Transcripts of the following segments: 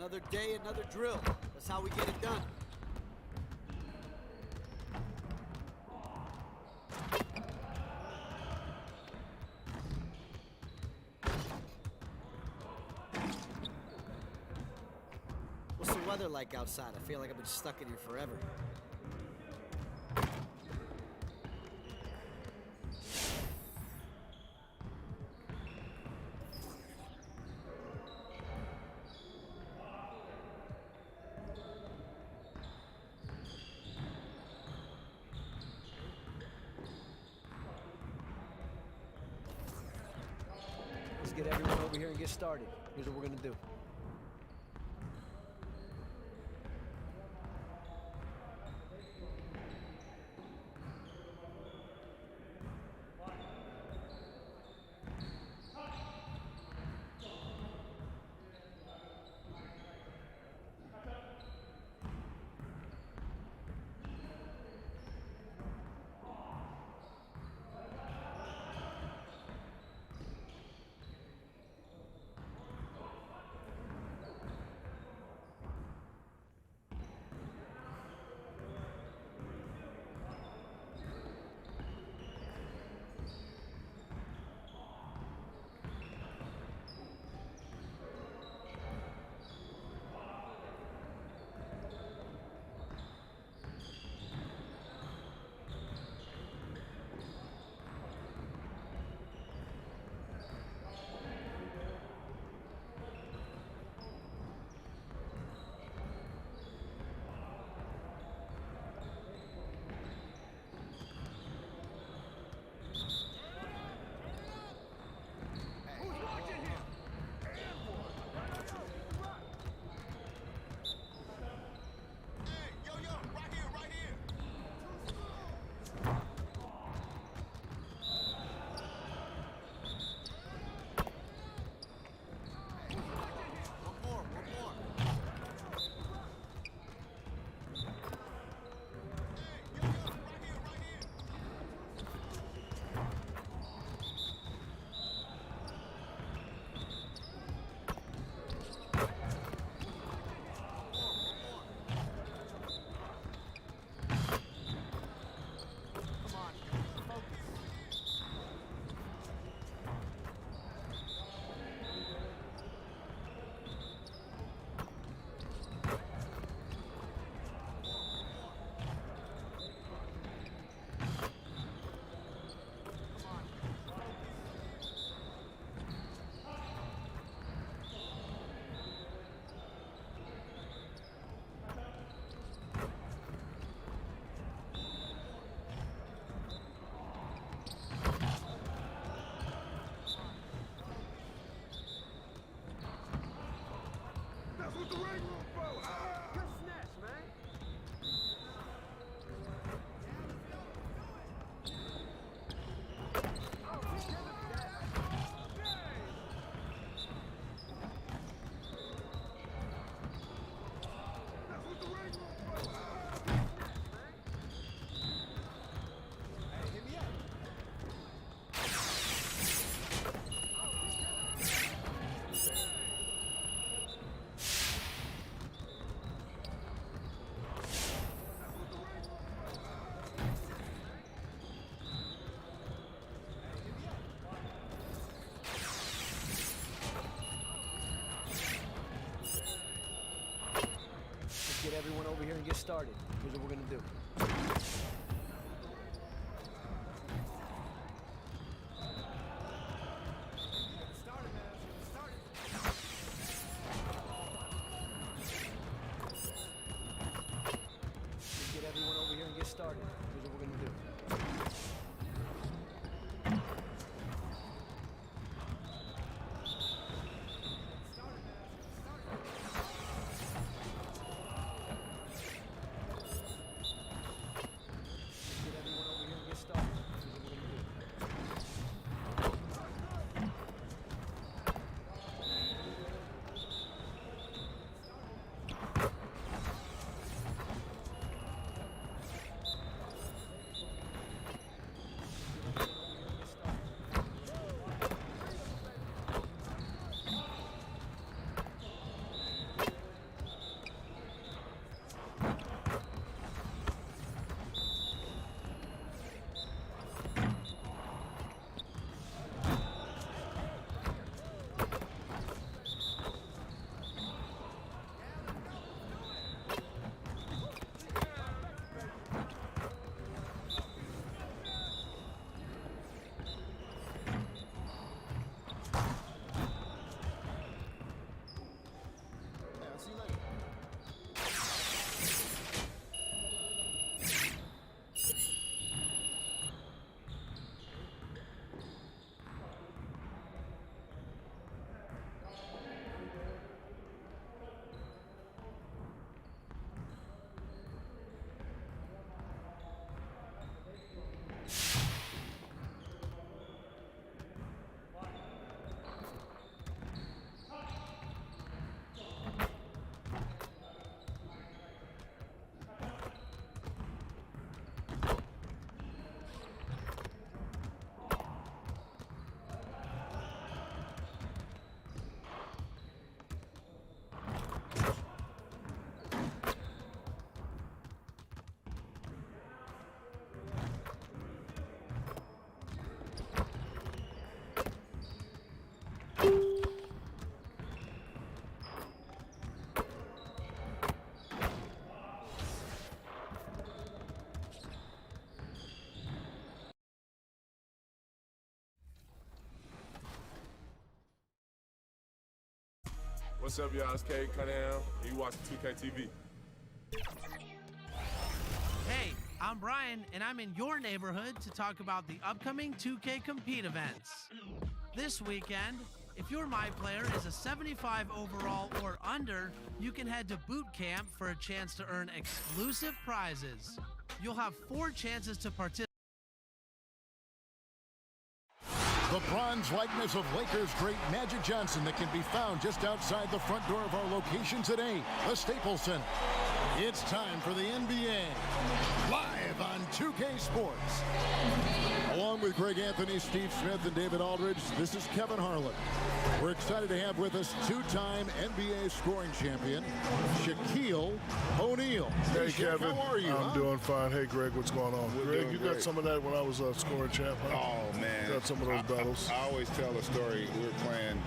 Another day, another drill. That's how we get it done. What's the weather like outside? I feel like I've been stuck in here forever. Let's get everyone over here and get started. Here's what we're gonna do. Get everyone over here and get started. Here's what we're gonna do. Get everyone over here and get started. Here's what we're gonna do. What's up, y'all? It's Cade Cunningham, and you watching 2K TV. Hey, I'm Brian, and I'm in your neighborhood to talk about the upcoming 2K Compete events. This weekend, if your My Player is a 75 overall or under, you can head to boot camp for a chance to earn exclusive prizes. You'll have 4 chances to participate. The bronze likeness of Lakers great Magic Johnson that can be found just outside the front door of our location today, the Staples Center. It's time for the NBA, live on 2K Sports. Along with Greg Anthony, Steve Smith, and David Aldridge, this is Kevin Harlan. We're excited to have with us 2-time NBA scoring champion, Shaquille O'Neal. Hey, Shaq, Kevin. how are you? I'm doing fine. Hey, Greg, what's going on? Greg, you got some of that when I was scoring champ, huh? Oh, man. Got some of those battles? I always tell a story. We were playing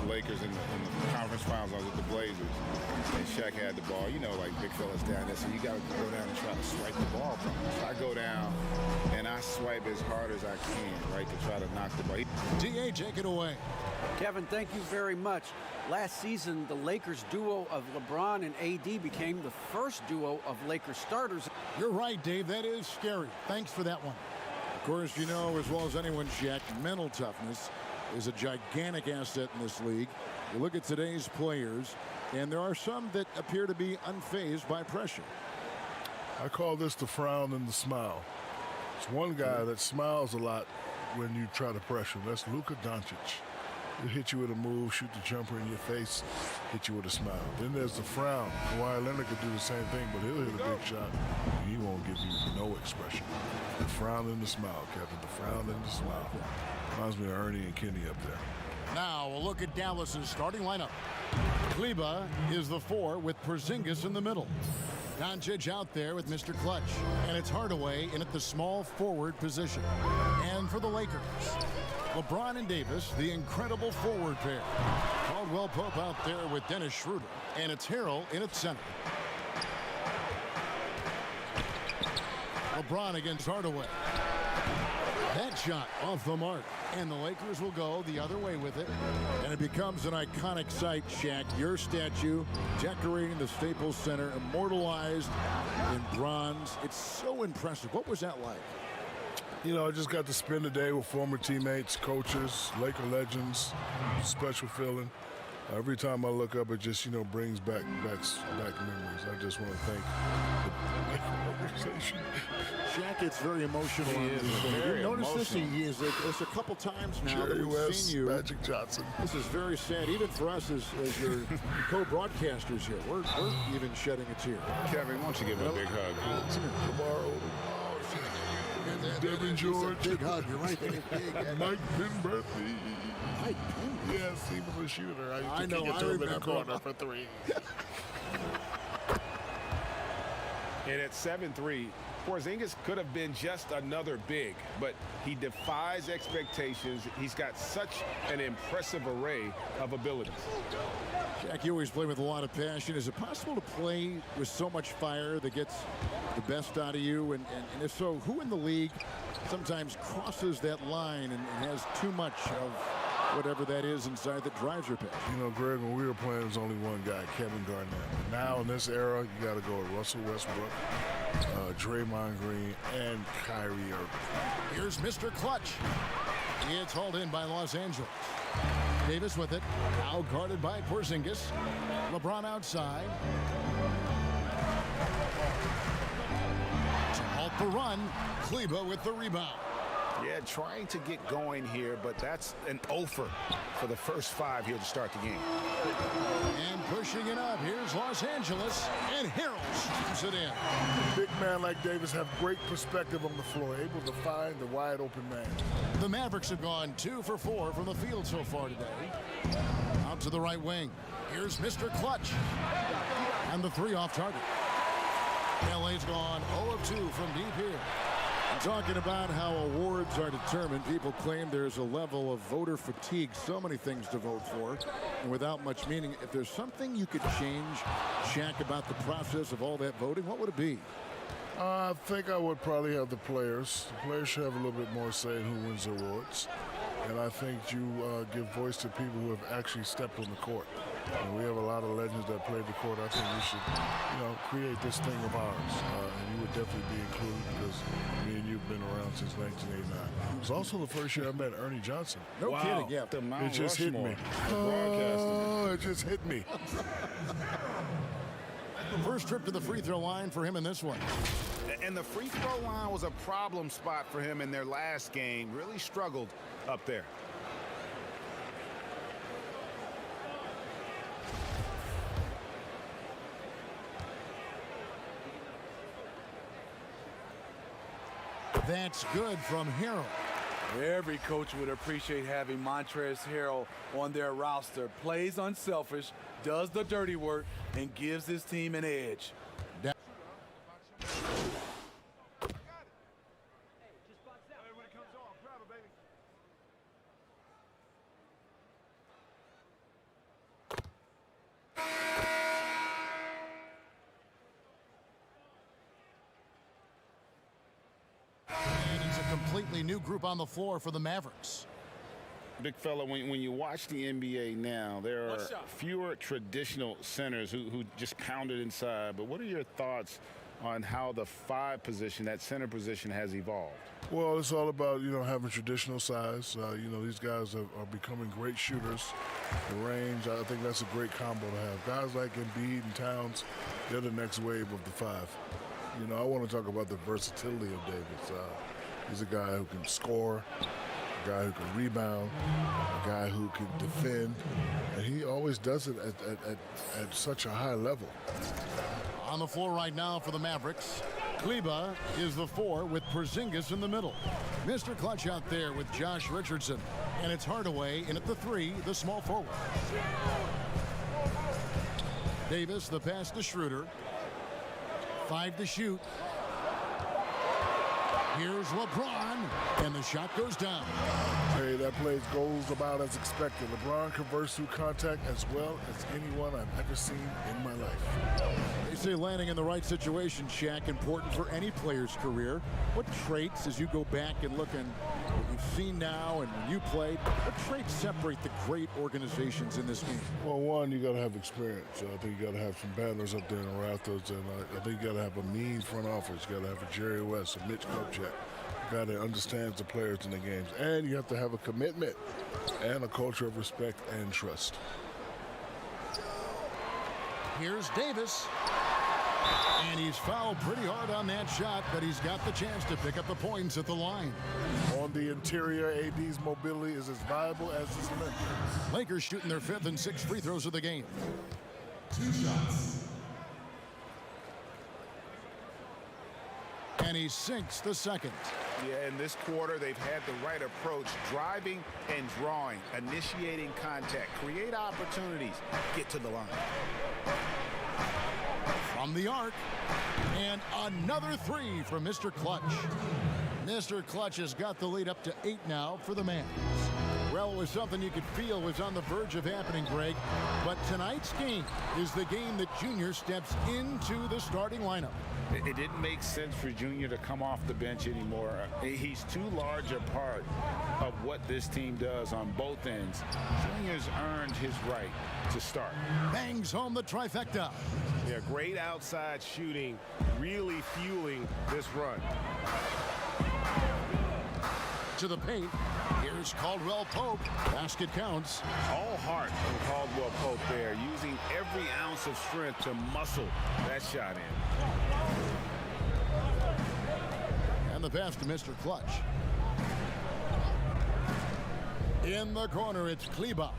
the Lakers in the conference finals. I was with the Blazers, and Shaq had the ball. You know, like big fellas down there, so you got to go down and try to swipe the ball from him. So I go down, and I swipe as hard as I can, right, to try to knock the ball. D.A., take it away. Kevin, thank you very much. Last season, the Lakers duo of LeBron and AD became the first duo of Lakers starters. You're right, Dave. That is scary. Thanks for that one. Of course, you know as well as anyone, Shaq, mental toughness is a gigantic asset in this league. You look at today's players, and there are some that appear to be unfazed by pressure. I call this the frown and the smile. It's one guy that smiles a lot when you try to pressure him. That's Luka Doncic. He'll hit you with a move, shoot the jumper in your face, hit you with a smile. Then there's the frown. Kawhi Leonard could do the same thing, but he'll hit a big shot. He won't give you no expression. The frown and the smile, Kevin. The frown and the smile. Reminds me of Ernie and Kenny up there. Now we'll look at Dallas's starting lineup. Kleba is the 4 with Porzingis in the middle. Doncic out there with Mr. Clutch. And it's Hardaway in at the small forward position. And for the Lakers, LeBron and Davis, the incredible forward pair. Caldwell Pope out there with Dennis Schroeder. And it's Harrell in at center. LeBron against Hardaway. That shot off the mark. And the Lakers will go the other way with it. And it becomes an iconic sight, Shaq. Your statue decorating the Staples Center, immortalized in bronze. It's so impressive. What was that like? You know, I just got to spend the day with former teammates, coaches, Laker legends. Special feeling. Every time I look up, it just, you know, brings back memories. I just want to thank the organization. Shaq, it's very emotional. You notice this? He is it's a couple times now Jerry that we've West, seen you. Magic Johnson. This is very sad, even for us as your co-broadcasters here. We're even shedding a tear. Kevin, why don't you give him a big hug? Tomorrow. Devin George. Big hug. You're right. Big. Mike Penberthy. Mike Penberthy. Yes, he was a shooter. I know. I I in the remember. corner for 3. And at 7'3", Porzingis could have been just another big, but he defies expectations. He's got such an impressive array of abilities. Shaq, you always play with a lot of passion. Is it possible to play with so much fire that gets the best out of you? And if so, who in the league sometimes crosses that line and has too much of whatever that is inside that drives your passion? You know, Greg, when we were playing, there was only one guy, Kevin Garnett. Now, in this era, you got to go with Russell Westbrook, Draymond Green, and Kyrie Irving. Here's Mr. Clutch. It's hauled in by Los Angeles. Davis with it. Out guarded by Porzingis. LeBron outside. To halt the run. Kleba with the rebound. Yeah, trying to get going here, but that's an offer for the first 5 here to start the game. And pushing it up. Here's Los Angeles. And Harrell shoots it in. Big man like Davis have great perspective on the floor, able to find the wide open man. The Mavericks have gone 2 for 4 from the field so far today. Out to the right wing. Here's Mr. Clutch. And the 3 off target. LA's gone 0 of 2 from deep here. Talking about how awards are determined, people claim there's a level of voter fatigue, so many things to vote for, and without much meaning. If there's something you could change, Shaq, about the process of all that voting, what would it be? I think I would probably have the players. The players should have a little bit more say in who wins awards. And I think you give voice to people who have actually stepped on the court. And we have a lot of legends that played the court. I think we should, create this thing of ours. And you would definitely be included because me and you've been around since 1989. It was also the first year I met Ernie Johnson. No kidding, yeah. The Mount It just hit me. Oh, it just hit me. First trip to the free throw line for him in this one. And the free throw line was a problem spot for him in their last game. Really struggled up there. That's good from Harrell. Every coach would appreciate having Montrezl Harrell on their roster. Plays unselfish, does the dirty work, and gives his team an edge. Completely new group on the floor for the Mavericks. Big fella, when you watch the NBA now, there are fewer traditional centers who just pound it inside. But what are your thoughts on how the 5 position, that center position, has evolved? Well, it's all about, having traditional size. These guys are becoming great shooters. The range, I think that's a great combo to have. Guys like Embiid and Towns, they're the next wave of the 5. I want to talk about the versatility of Davis. He's a guy who can score, a guy who can rebound, a guy who can defend, and he always does it at such a high level. On the floor right now for the Mavericks, Kleba is the 4 with Porzingis in the middle. Mr. Clutch out there with Josh Richardson, and it's Hardaway in at the 3, the small forward. Davis, the pass to Schroeder. 5 to shoot. Here's LeBron, and the shot goes down. Hey, that play goes about as expected. LeBron converts through contact as well as anyone I've ever seen in my life. They say landing in the right situation, Shaq, important for any player's career. What traits, as you go back and look at what you've seen now and when you played, what traits separate the great organizations in this game? Well, one, you got to have experience. I think you got to have some battlers up there in the rafters, and I think you got to have a mean front office. You got to have a Jerry West, a Mitch Kupchak. A guy that understands the players in the games, and you have to have a commitment and a culture of respect and trust. Here's Davis, and he's fouled pretty hard on that shot, but he's got the chance to pick up the points at the line. On the interior, AD's mobility is as viable as his length. Lakers shooting their 5th and 6th free throws of the game. 2 shots. And he sinks the second. Yeah, in this quarter, they've had the right approach, driving and drawing, initiating contact, create opportunities, get to the line. From the arc, and another 3 from Mr. Clutch. Mr. Clutch has got the lead up to 8 now for the Mavs. Well, it was something you could feel was on the verge of happening, Greg. But tonight's game is the game that Junior steps into the starting lineup. It didn't make sense for Junior to come off the bench anymore. He's too large a part of what this team does on both ends. Junior's earned his right to start. Bangs home the trifecta. Yeah, great outside shooting, really fueling this run. To the paint. Here's Caldwell Pope. Basket counts. All heart from Caldwell Pope there, using every ounce of strength to muscle that shot in. And the pass to Mr. Clutch. In the corner, it's Kleba.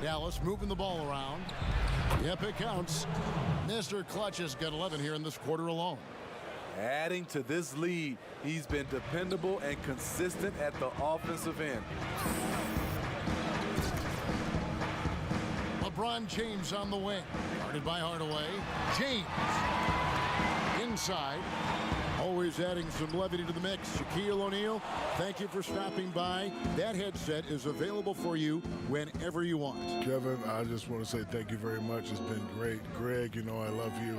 Dallas moving the ball around. Yep, it counts. Mr. Clutch has got 11 here in this quarter alone. Adding to this lead, he's been dependable and consistent at the offensive end. LeBron James on the wing. Guarded by Hardaway. James. Inside. Always adding some levity to the mix. Shaquille O'Neal, thank you for stopping by. That headset is available for you whenever you want. Kevin, I just want to say thank you very much. It's been great. Greg, I love you.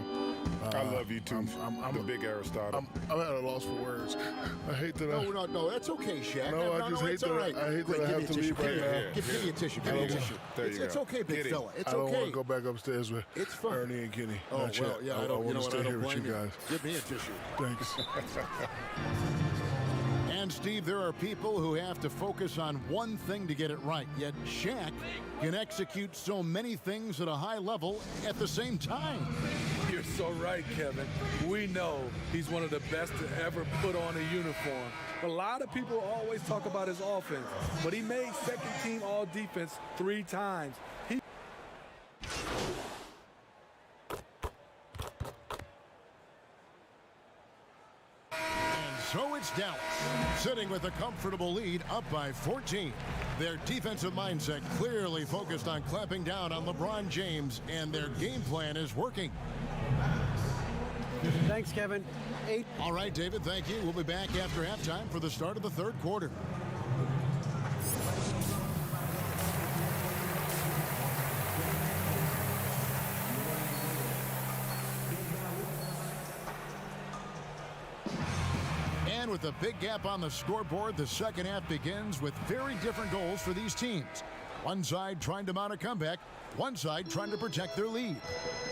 I love you too. I'm the big Aristotle. I'm at a loss for words. I hate that. No, that's okay, Shaq. No, I just hate that. Right. I hate Great, that I give have me to a leave tissue. right now. Give me a tissue. Give me a tissue. There you It's go. okay, big Get it. fella. It's I don't okay. want to go back upstairs with It's fine. Ernie and Kenny. Oh, Not well, yet. yeah, I want to stay I here don't with you blame guys. Give me a tissue. Thanks. And Steve, there are people who have to focus on one thing to get it right. Yet Shaq can execute so many things at a high level at the same time. You're so right, Kevin. We know he's one of the best to ever put on a uniform. A lot of people always talk about his offense, but he made second team all defense 3 times. So it's Dallas, sitting with a comfortable lead, up by 14. Their defensive mindset clearly focused on clamping down on LeBron James, and their game plan is working. Thanks, Kevin. 8. All right, David, thank you. We'll be back after halftime for the start of the third quarter. And with a big gap on the scoreboard, the second half begins with very different goals for these teams. One side trying to mount a comeback, one side trying to protect their lead.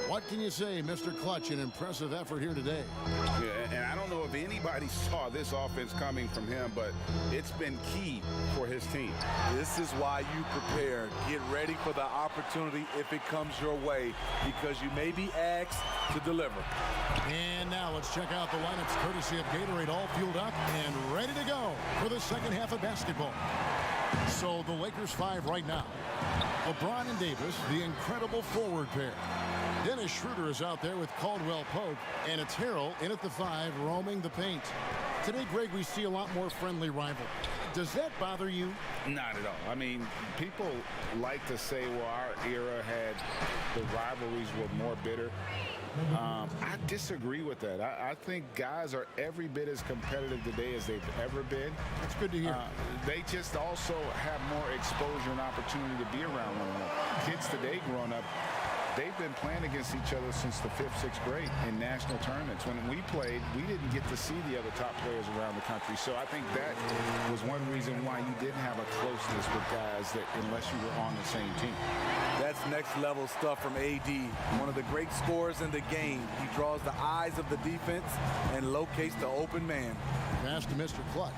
What can you say, Mr. Clutch? An impressive effort here today. Yeah, and I don't know if anybody saw this offense coming from him, but it's been key for his team. This is why you prepare. Get ready for the opportunity if it comes your way, because you may be asked to deliver. And now let's check out the lineups courtesy of Gatorade, all fueled up and ready to go for the second half of basketball. So the Lakers 5 right now. LeBron and Davis, the incredible forward pair. Dennis Schroeder is out there with Caldwell Pope, and it's Harrell in at the 5, roaming the paint. Today, Greg, we see a lot more friendly rivalry. Does that bother you? Not at all. I mean, people like to say, well, our era had the rivalries were more bitter. I disagree with that. I think guys are every bit as competitive today as they've ever been. That's good to hear. They just also have more exposure and opportunity to be around one another. Kids today growing up, they've been playing against each other since the 5th, 6th grade in national tournaments. When we played, we didn't get to see the other top players around the country. So I think that was one reason why you didn't have a closeness with guys that unless you were on the same team. That's next level stuff from AD. One of the great scorers in the game. He draws the eyes of the defense and locates the open man. Pass to Mr. Clutch.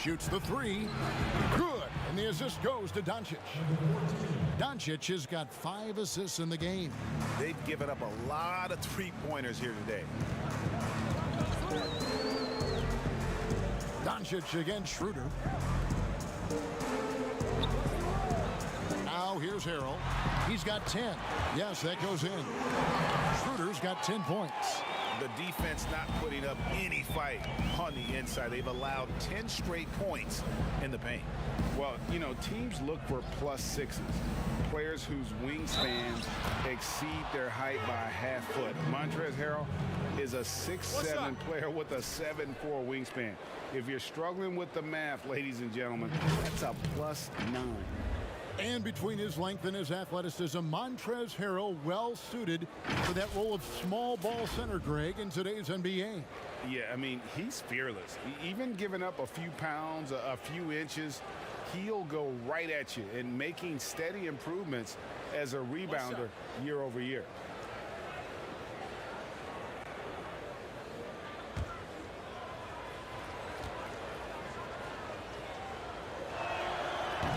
Shoots the 3. Good. And the assist goes to Doncic. Doncic has got 5 assists in the game. They've given up a lot of three-pointers here today. Doncic against Schroeder. Now here's Harrell. He's got 10. Yes, that goes in. Schroeder's got 10 points. The defense not putting up any fight on the inside. They've allowed 10 straight points in the paint. Well, you know, teams look for +6s. Players whose wingspans exceed their height by a half foot. Montrezl Harrell is a 6'7" player with a 7'4" wingspan. If you're struggling with the math, ladies and gentlemen, that's a +9. And between his length and his athleticism, Montrezl Harrell well suited for that role of small ball center, Greg, in today's NBA. Yeah, I mean, he's fearless. Even giving up a few pounds, a few inches, he'll go right at you and making steady improvements as a rebounder year over year.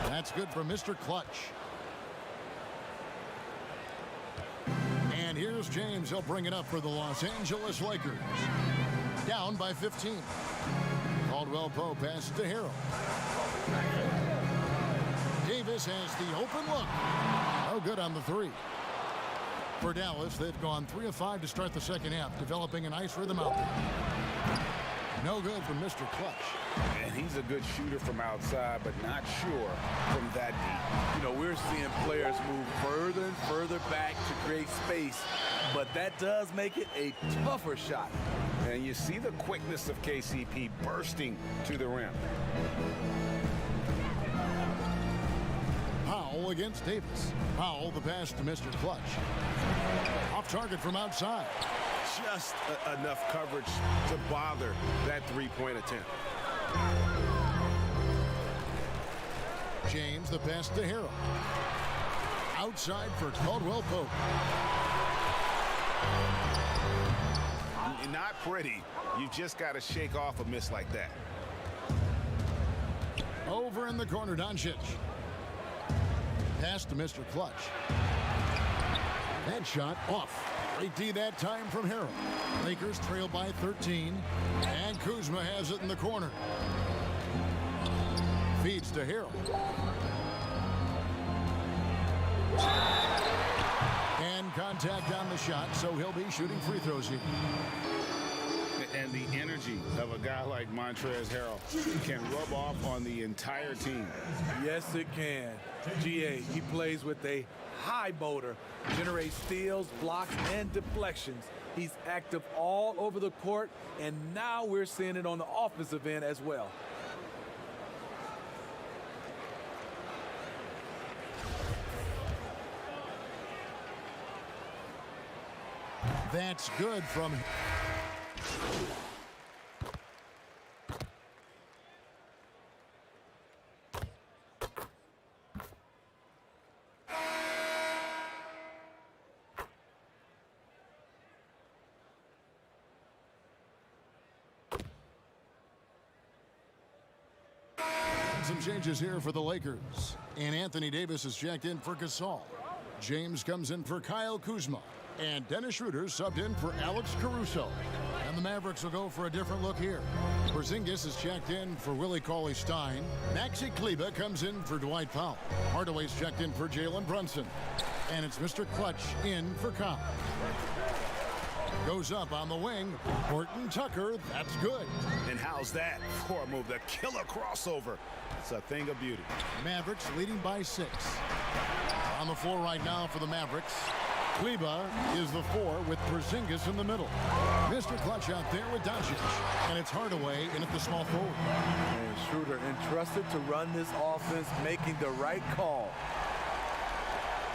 That's good for Mr. Clutch. And here's James. He'll bring it up for the Los Angeles Lakers. Down by 15. Caldwell Pope pass to Harrell. Davis has the open look. No good on the 3. For Dallas, they've gone 3 of 5 to start the second half, developing a nice rhythm out there. No good from Mr. Clutch. And he's a good shooter from outside, but not sure from that deep. You know, we're seeing players move further and further back to create space, but that does make it a tougher shot. And you see the quickness of KCP bursting to the rim. Powell against Davis. Powell the pass to Mr. Clutch. Off off target from outside. Just enough coverage to bother that three-point attempt. James, the pass to Harrell. Outside for Caldwell Pope. Not pretty. You just got to shake off a miss like that. Over in the corner, Doncic. Pass to Mr. Clutch. That shot off. Great D that time from Harrell. Lakers trail by 13. And Kuzma has it in the corner. Feeds to Harrell. And contact on the shot, so he'll be shooting free throws here. And the energy of a guy like Montrezl Harrell can rub off on the entire team. Yes, it can. GA, he plays with a high motor, generates steals, blocks, and deflections. He's active all over the court, and now we're seeing it on the offensive end as well. That's good from... Some changes here for the Lakers. And Anthony Davis is checked in for Gasol. James comes in for Kyle Kuzma. And Dennis Schroeder subbed in for Alex Caruso. And the Mavericks will go for a different look here. Porzingis is checked in for Willie Cauley-Stein. Maxi Kleber comes in for Dwight Powell. Hardaway's checked in for Jalen Brunson. And it's Mr. Clutch in for Cobb. Goes up on the wing. Horton Tucker, that's good. And how's that for a move? The killer crossover. It's a thing of beauty. Mavericks leading by 6. On the floor right now for the Mavericks. Kleber is the 4 with Porzingis in the middle. Mr. Clutch out there with Doncic. And it's Hardaway in at the small forward. And Schroeder entrusted to run this offense, making the right call.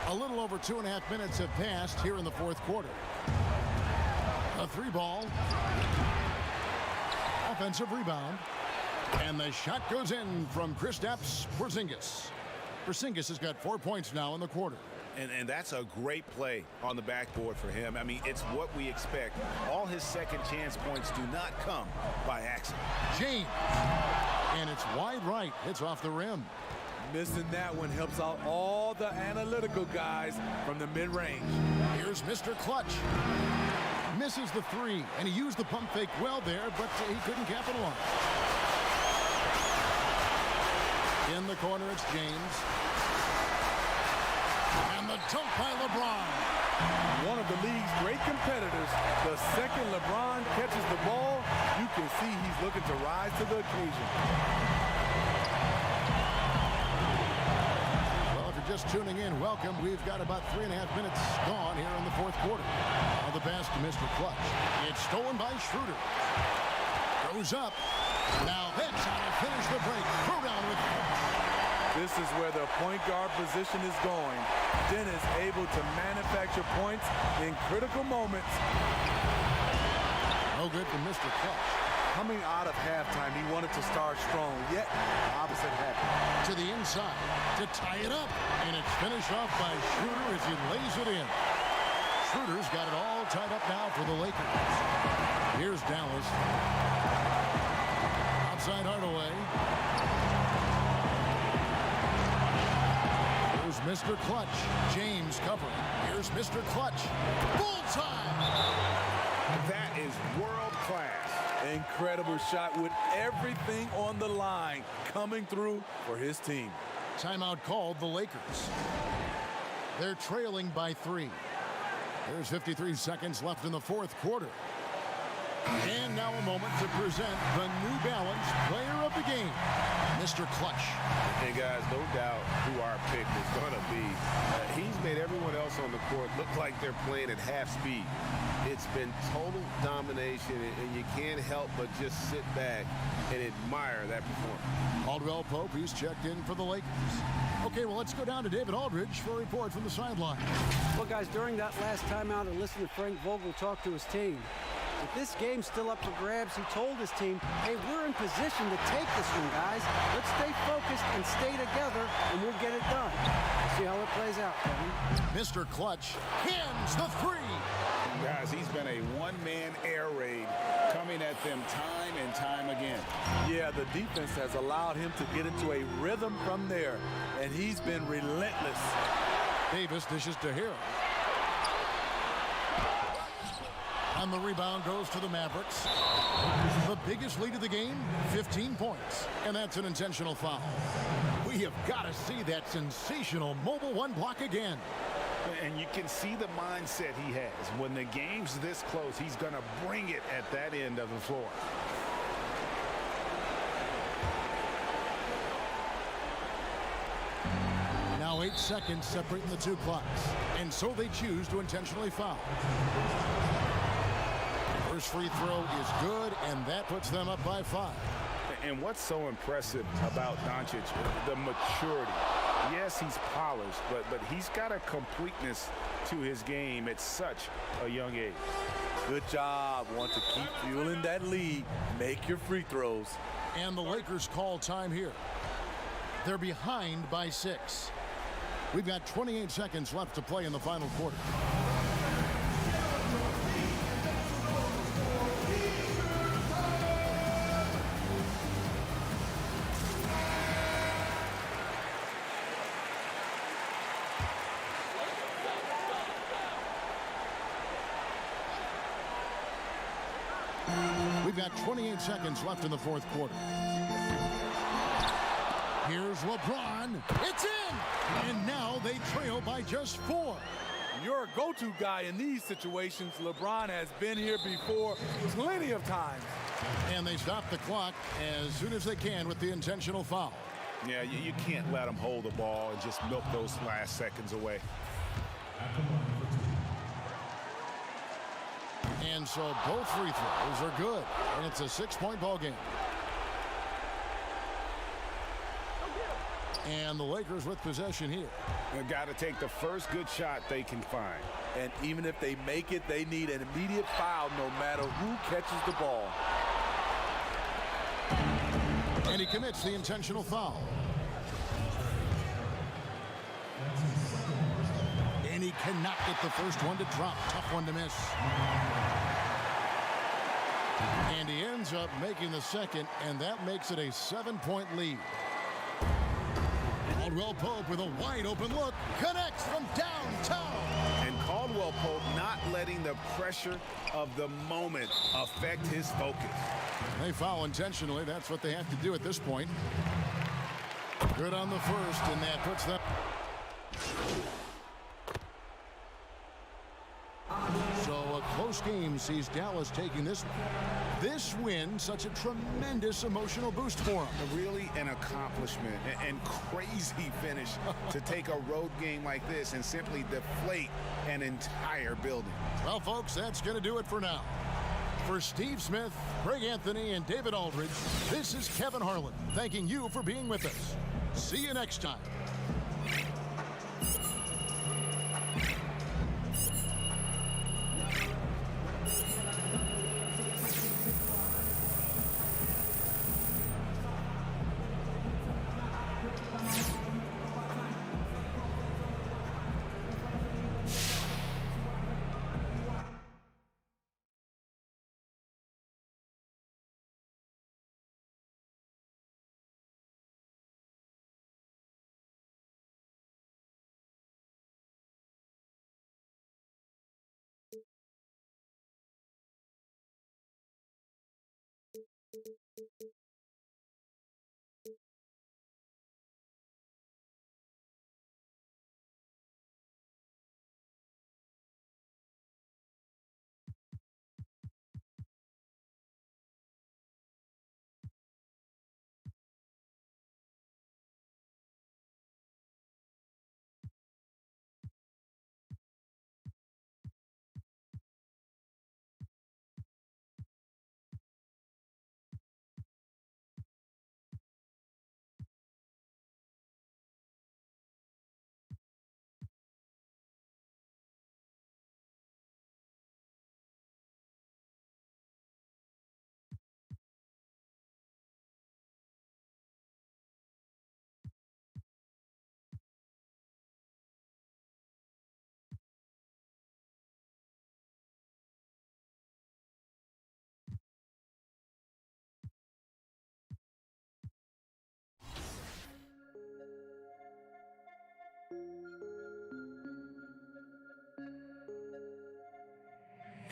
A little over 2.5 minutes have passed here in the fourth quarter. A 3-ball. Offensive rebound. And the shot goes in from Kristaps Porzingis. Porzingis has got 4 points now in the quarter. And that's a great play on the backboard for him. I mean, it's what we expect. All his second chance points do not come by accident. James. And it's wide right. It's off the rim. Missing that one helps out all the analytical guys from the mid-range. Here's Mr. Clutch. Misses the 3, and he used the pump fake well there, but he couldn't capitalize. In the corner, it's James. And the dunk by LeBron. One of the league's great competitors. The second LeBron catches the ball, you can see he's looking to rise to the occasion. Well, if you're just tuning in, welcome. We've got about 3.5 minutes gone here in the fourth quarter. Now the pass to Mr. Clutch. It's stolen by Schroeder. Goes up. Now that's how to finish the break. Throw down with it. This is where the point guard position is going. Dennis able to manufacture points in critical moments. No good for Mr. Clutch. Coming out of halftime, he wanted to start strong, yet the opposite happened. To the inside to tie it up. And it's finished off by Schroeder as he lays it in. Schroeder's got it all tied up now for the Lakers. Here's Dallas. Outside Hardaway. Here's Mr. Clutch. James covering. Here's Mr. Clutch. Bullseye! That is world class. Incredible shot with everything on the line coming through for his team. Timeout called the Lakers. They're trailing by 3. There's 53 seconds left in the fourth quarter. And now a moment to present the New Balance Player of the Game, Mr. Clutch. Hey, guys, no doubt who our pick is going to be. He's made everyone else on the court look like they're playing at half speed. It's been total domination, and you can't help but just sit back and admire that performance. Caldwell Pope, he's checked in for the Lakers. Okay, well, let's go down to David Aldridge for a report from the sideline. Well, guys, during that last timeout, I listened to Frank Vogel talk to his team. With this game still up for grabs, he told his team, hey, we're in position to take this one, guys. Let's stay focused and stay together, and we'll get it done. See how it plays out, Kevin. Mr. Clutch hands the three. Guys, he's been a one-man air raid coming at them time and time again. Yeah, the defense has allowed him to get into a rhythm from there, and he's been relentless. Davis dishes to Hill. And the rebound goes to the Mavericks. The biggest lead of the game, 15 points. And that's an intentional foul. We have got to see that sensational mobile one block again. And you can see the mindset he has. When the game's this close, he's going to bring it at that end of the floor. Now 8 seconds separating the two clocks. And so they choose to intentionally foul. First free throw is good, and that puts them up by 5. And what's so impressive about Doncic, the maturity. Yes, he's polished, but he's got a completeness to his game at such a young age. Good job. Want to keep fueling that lead. Make your free throws. And the Lakers call time here. They're behind by 6. We've got 28 seconds left to play in the final quarter. We've got 28 seconds left in the fourth quarter. Here's LeBron. It's in! And now they trail by just 4. You're a go-to guy in these situations. LeBron has been here before plenty of times. And they stop the clock as soon as they can with the intentional foul. Yeah, you can't let him hold the ball and just milk those last seconds away. And so both free throws are good. And it's a 6-point ball game. And the Lakers with possession here. They've got to take the first good shot they can find. And even if they make it, they need an immediate foul no matter who catches the ball. And he commits the intentional foul. And he cannot get the first one to drop. Tough one to miss. And he ends up making the second, and that makes it a 7-point lead. Caldwell Pope with a wide open look connects from downtown. And Caldwell Pope not letting the pressure of the moment affect his focus. They foul intentionally. That's what they have to do at this point. Good on the first, and that puts them. So a close game sees Dallas taking this one. This win, such a tremendous emotional boost for them. Really an accomplishment and crazy finish to take a road game like this and simply deflate an entire building. Well, folks, that's going to do it for now. For Steve Smith, Greg Anthony, and David Aldridge, this is Kevin Harlan thanking you for being with us. See you next time.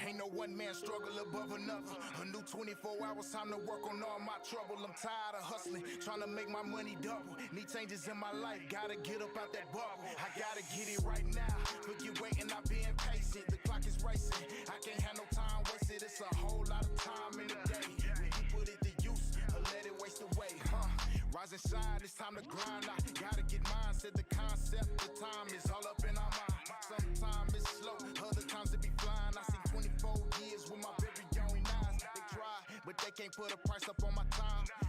Ain't no one man struggle above another. A new 24 hours, time to work on all my trouble. I'm tired of hustling, trying to make my money double. Need changes in my life, gotta get up out that bubble. I gotta get it right now, forget waiting, I'm being patient. The clock is racing, I can't have no time wasted. It's a whole lot of time in the day. When you put it to use, or let it waste away, Rise and shine, it's time to grind. I gotta get mine, said the concept, the time is all up in our mind. Sometimes it's slow, other times it be flying. I see 24 years with my very own eyes. They try, but they can't put a price up on my time.